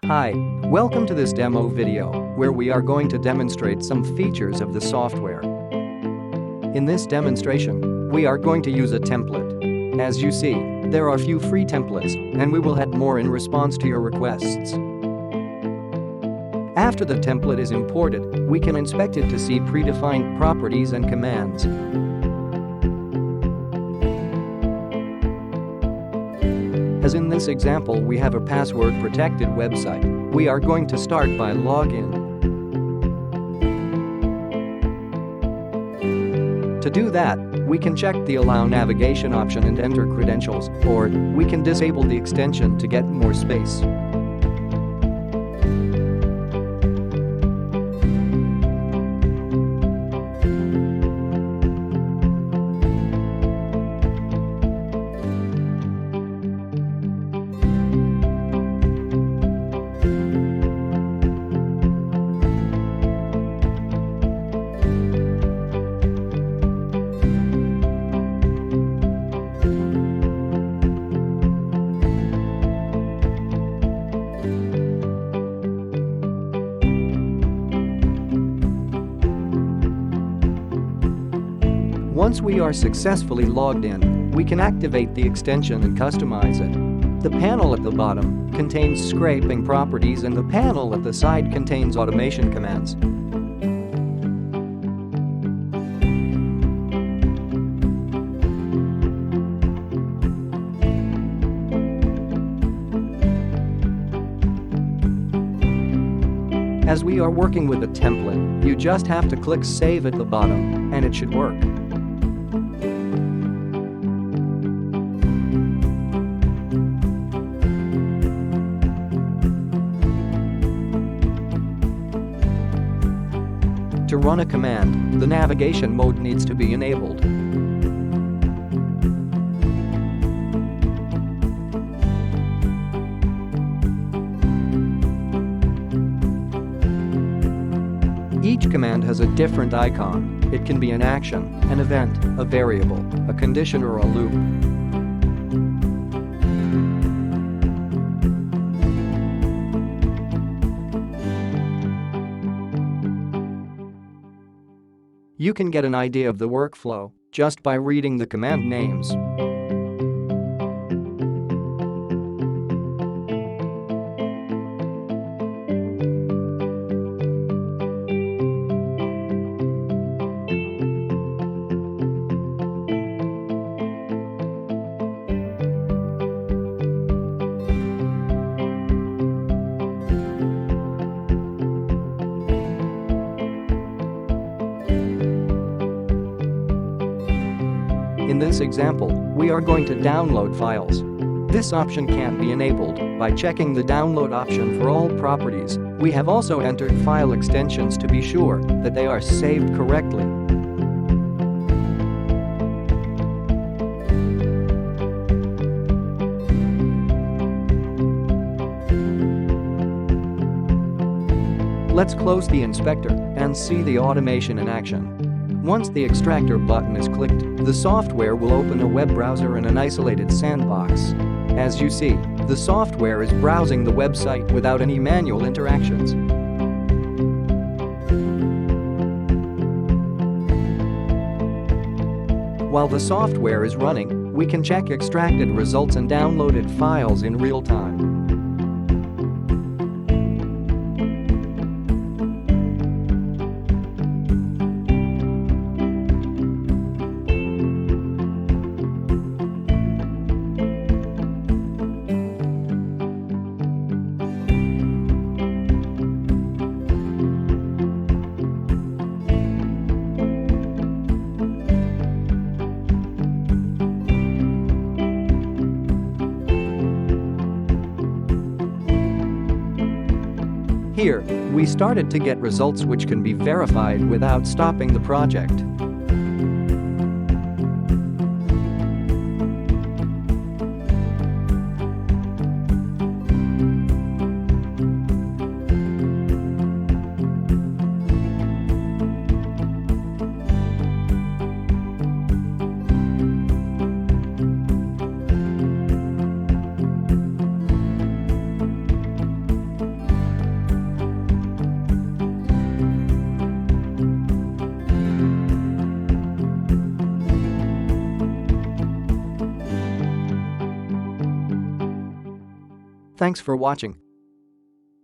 Hi, welcome to this demo video, where we are going to demonstrate some features of the software. In this demonstration, we are going to use a template. As you see, there are few free templates, and we will add more in response to your requests. After the template is imported, we can inspect it to see predefined properties and commands. As in this example, we have a password-protected website. We are going to start by login. To do that, we can check the Allow Navigation option and enter credentials, or we can disable the extension to get more space. Once we are successfully logged in, we can activate the extension and customize it. The panel at the bottom contains scraping properties and the panel at the side contains automation commands. As we are working with a template, you just have to click Save at the bottom, and it should work. To run a command, the navigation mode needs to be enabled. Each command has a different icon. It can be an action, an event, a variable, a condition, or a loop. You can get an idea of the workflow just by reading the command names. In this example, we are going to download files. This option can't be enabled by checking the download option for all properties. We have also entered file extensions to be sure that they are saved correctly. Let's close the inspector and see the automation in action. Once the extractor button is clicked, the software will open a web browser in an isolated sandbox. As you see, the software is browsing the website without any manual interactions. While the software is running, we can check extracted results and downloaded files in real time. Here, we started to get results which can be verified without stopping the project. Thanks for watching.